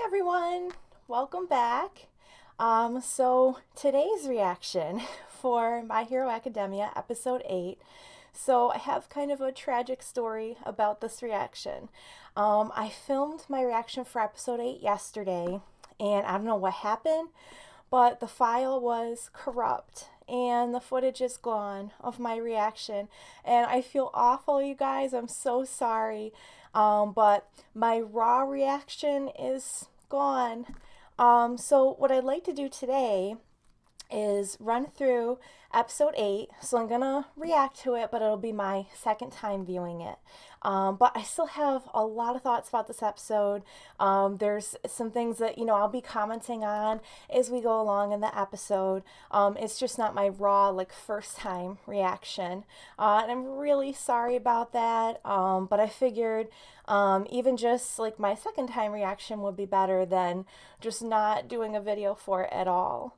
Everyone, welcome back. So today's reaction for My Hero Academia episode 8. So I have kind of a tragic story about this reaction. I filmed my reaction for episode 8 yesterday, and I don't know what happened, but the file was corrupt and the footage is gone of my reaction, and I feel awful, you guys. I'm so sorry. But my raw reaction is gone. So what I'd like to do today is run through episode 8. So I'm gonna react to it, but it'll be my second time viewing it. But I still have a lot of thoughts about this episode. There's some things that, I'll be commenting on as we go along in the episode. It's just not my raw, first time reaction. And I'm really sorry about that. But I figured even just my second time reaction would be better than just not doing a video for it at all.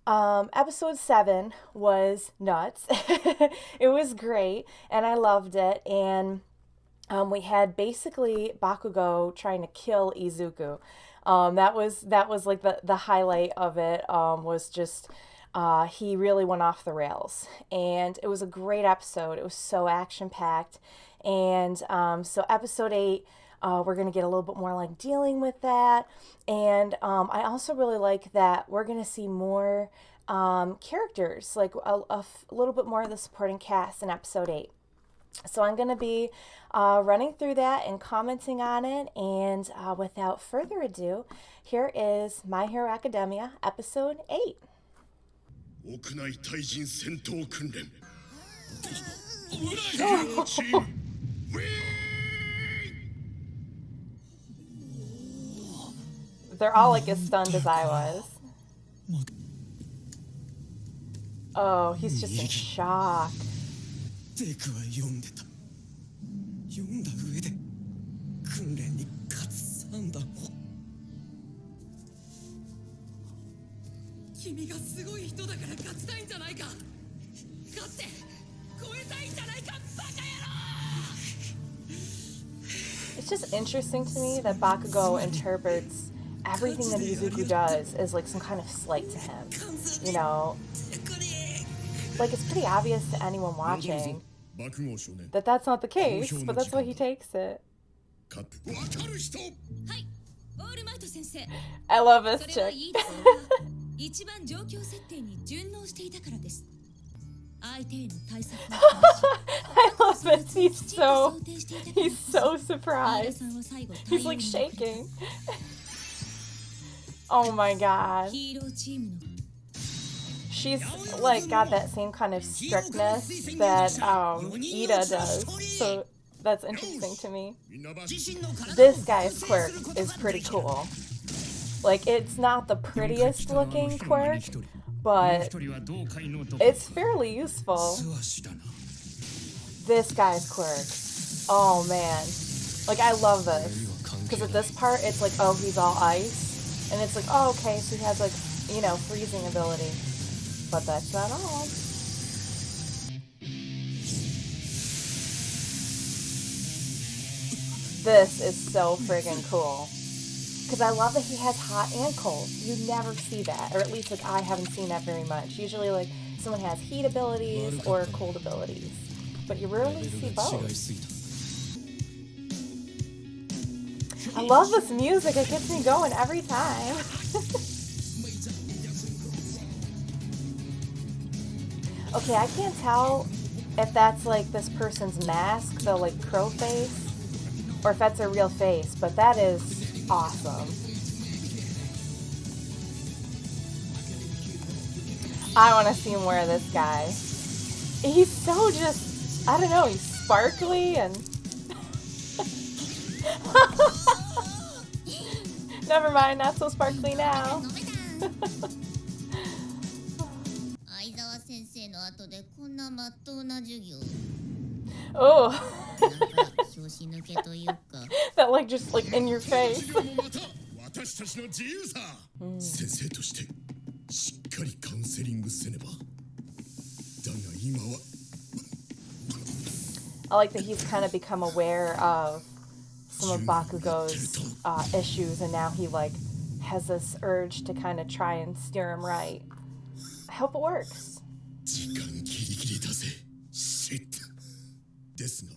Episode 7 was nuts. It was great, and I loved it. And we had basically Bakugo trying to kill Izuku. That was like the highlight of it. Was just he really went off the rails, and it was a great episode. It was so action packed, and so episode 8. We're going to get a little bit more dealing with that. And I also really like that we're going to see more characters, a little bit more of the supporting cast in episode 8. So I'm going to be running through that and commenting on it. And without further ado, here is My Hero Academia episode 8. They're all as stunned as I was. Oh, he's just in shock. It's just interesting to me that Bakugo interprets everything that Izuku does is some kind of slight to him. It's pretty obvious to anyone watching that that's not the case, but that's why he takes it. I love this chick. I love it. He's so surprised. He's shaking. Oh my god. She's got that same kind of strictness that Ida does. So that's interesting to me. This guy's quirk is pretty cool. It's not the prettiest looking quirk, but it's fairly useful. This guy's quirk. Oh man. I love this. Because at this part, it's oh, he's all ice. And it's oh, okay, so he has freezing ability. But that's not all. This is so friggin' cool. Because I love that he has hot and cold. You never see that. Or at least I haven't seen that very much. Usually someone has heat abilities or cold abilities. But you rarely see both. I love this music. It gets me going every time. Okay, I can't tell if that's this person's mask, the crow face, or if that's a real face, but that is awesome. I want to see more of this guy. He's so just, I don't know, he's sparkly and... Never mind, not so sparkly now. Oh. That just in your face. I like that he's kind of become aware of some of Bakugo's issues, and now he like has this urge to kind of try and steer him right. I hope it works. 時間ギリギリだぜ。シット。ですが、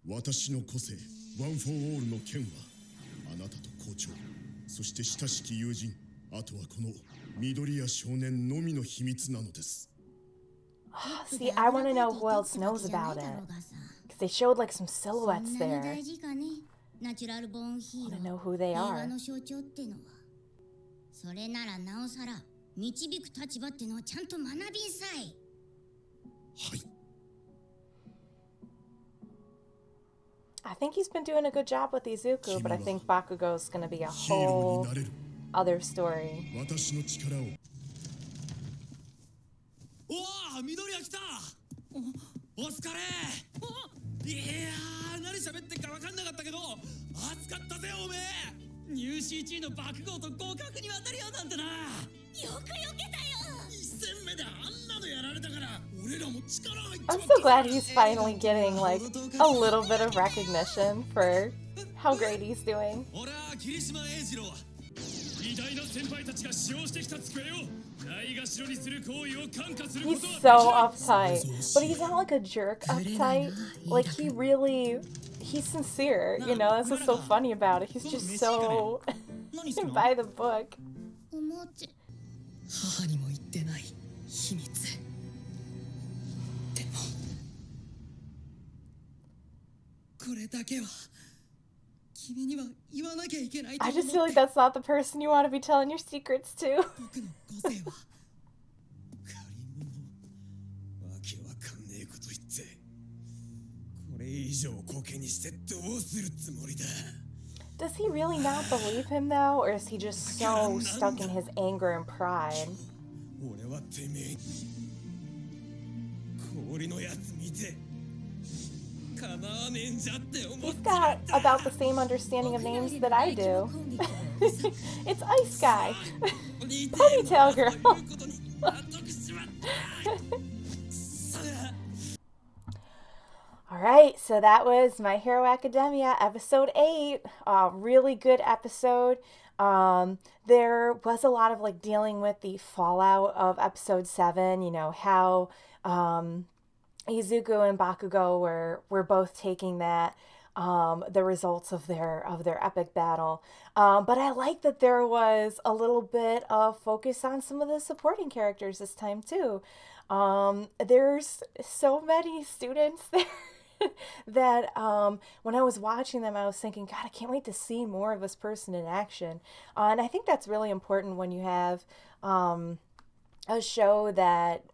私の個性、ワン・フォー・オールの剣は、あなたと校長、そして親しき友人、あとはこの緑谷少年のみの秘密なのです。See, I want to know who else knows about it. Because they showed like some silhouettes there. I want to know who they are. それならなおさら導く立場ってのをちゃんと学びんさい。はい。I think he's been doing a good job with Izuku, but I think Bakugo's going to be a whole other story. 私の力を。おお、緑谷来た。お疲れ。いやー、何喋ってっか分かんなかったけど、熱かったぜおめえ。ニュー CG の爆豪と互角に渡り合うなんてな。よくよけたよ。一戦目であんなのやられたから、俺らも力入っちまった。I'm so glad he's finally getting like a little bit of recognition for how great he's doing. 俺は霧島英二郎は偉大な先輩たちが使用してきた机をないがしろにする行為を感化することは He's so uptight, but he's not like a jerk uptight. Like he's sincere, you know, that's what's so funny about it. He's just so by the book. 母にも言ってない秘密。でもこれだけは君には言わなきゃいけないと I 思って。 just feel like that's not the person you want to be telling your secrets to. 僕の個性は借り物。わけわかんねえこと言ってこれ以上コケにしてどうするつもりだ。 Does he really not believe him though, or is he just so stuck in his anger and pride? 俺はてめえ氷のやつ見て叶わねえんじゃって思っ He's て got about the same understanding of names that I do. It's Ice Guy. Ponytail Girl. Alright, so that was My Hero Academia episode 8. Really good episode. There was a lot of like dealing with the fallout of episode 7, you know, how Izuku and Bakugo were both taking that, the results of their epic battle. But I like that there was a little bit of focus on some of the supporting characters this time too. There's so many students there that when I was watching them, I was thinking, God, I can't wait to see more of this person in action. And I think that's really important when you have a show that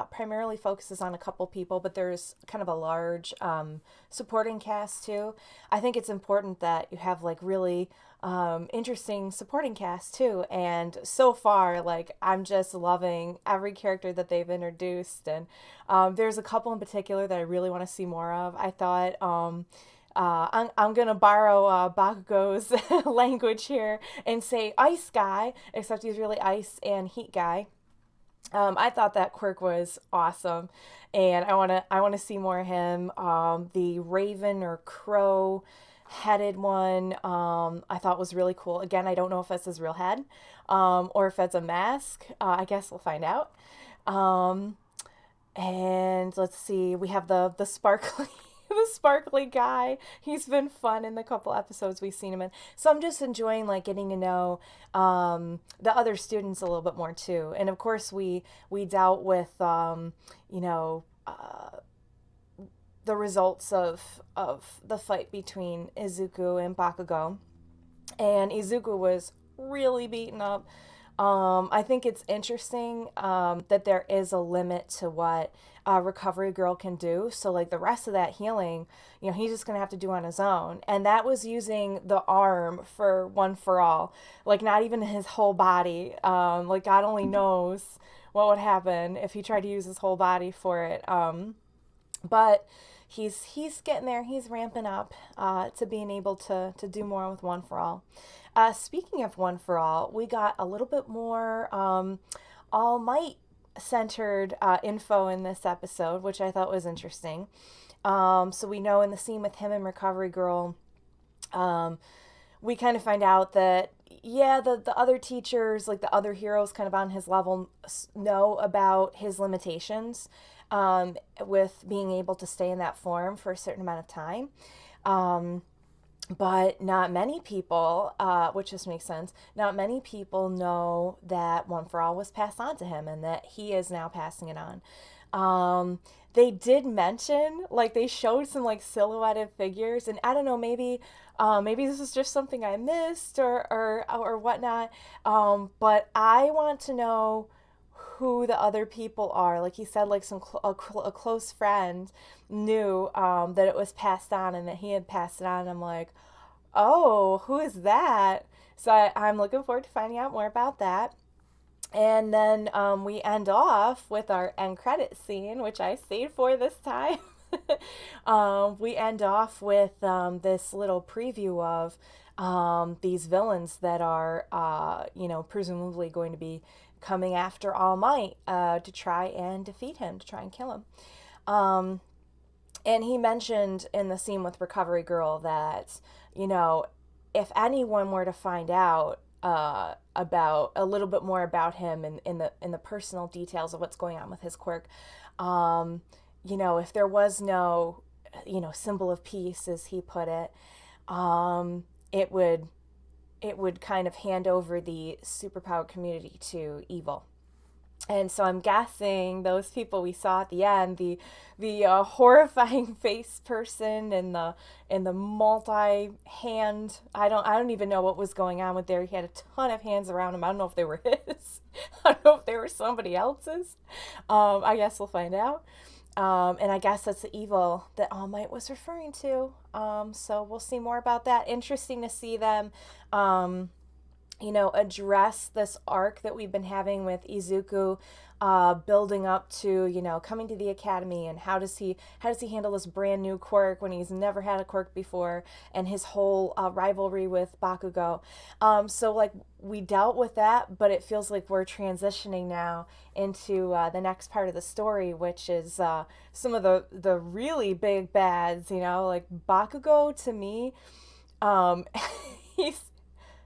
primarily focuses on a couple people, but there's kind of a large supporting cast too. I think it's important that you have like really interesting supporting cast too. And so far, like I'm just loving every character that they've introduced. And there's a couple in particular that I really want to see more of. I thought I'm gonna borrow Bakugo's language here and say Ice Guy, except he's really Ice and Heat Guy. I thought that quirk was awesome, and I wanna see more of him. The Raven or Crow headed one, I thought was really cool. Again, I don't know if that's his real head, or if it's a mask. I guess we'll find out. And let's see, we have the sparkly the sparkly guy. He's been fun in the couple episodes we've seen him in. So I'm just enjoying like getting to know the other students a little bit more too. And of course we dealt with you know, the results of the fight between Izuku and Bakugo. And Izuku was really beaten up. I think it's interesting that there is a limit to what Recovery Girl can do. So like the rest of that healing, you know, he's just going to have to do on his own. And that was using the arm for One for All, like not even his whole body. Like God only knows what would happen if he tried to use his whole body for it. But he's getting there. He's ramping up to being able to do more with One for All. Speaking of One for All, we got a little bit more All Might centered info in this episode, which I thought was interesting. So we know in the scene with him and Recovery Girl, We kind of find out that, yeah, the other teachers, like the other heroes kind of on his level, know about his limitations with being able to stay in that form for a certain amount of time. But not many people, which just makes sense, not many people know that One for All was passed on to him and that he is now passing it on. They did mention, like, they showed some like silhouetted figures, and I don't know, maybe this is just something I missed or whatnot. But I want to know who the other people are. Like he said, like a close friend knew that it was passed on and that he had passed it on. I'm like, oh, who is that? So I'm looking forward to finding out more about that. And then we end off with our end credit scene, which I stayed for this time. We end off with this little preview of these villains that are, presumably going to be coming after All Might to try and defeat him, to try and kill him. And he mentioned in the scene with Recovery Girl that, if anyone were to find out about a little bit more about him and in the personal details of what's going on with his quirk, if there was no, symbol of peace, as he put it, it would kind of hand over the superpowered community to evil. And so I'm guessing those people we saw at the end, the horrifying face person and the multi hand. I don't even know what was going on with there. He had a ton of hands around him. I don't know if they were his. I don't know if they were somebody else's. I guess we'll find out. And I guess that's the evil that All Might was referring to. So we'll see more about that. Interesting to see them. Address this arc that we've been having with Izuku, building up to, coming to the academy, and how does he handle this brand new quirk when he's never had a quirk before, and his whole rivalry with Bakugo. So like we dealt with that, but it feels like we're transitioning now into the next part of the story, which is some of the really big bads, like Bakugo to me,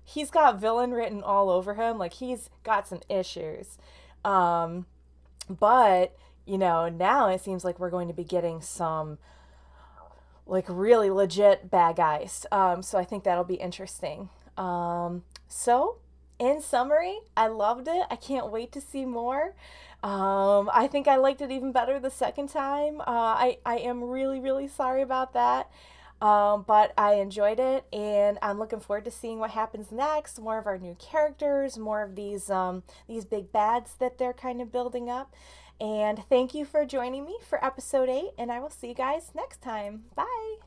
he's got villain written all over him. Like he's got some issues. But, now it seems like we're going to be getting some like really legit bad guys. So I think that'll be interesting. So in summary, I loved it. I can't wait to see more. I think I liked it even better the second time. I am really, really sorry about that. But I enjoyed it, and I'm looking forward to seeing what happens next. More of our new characters, more of these big bads that they're kind of building up. And thank you for joining me for episode 8, and I will see you guys next time. Bye!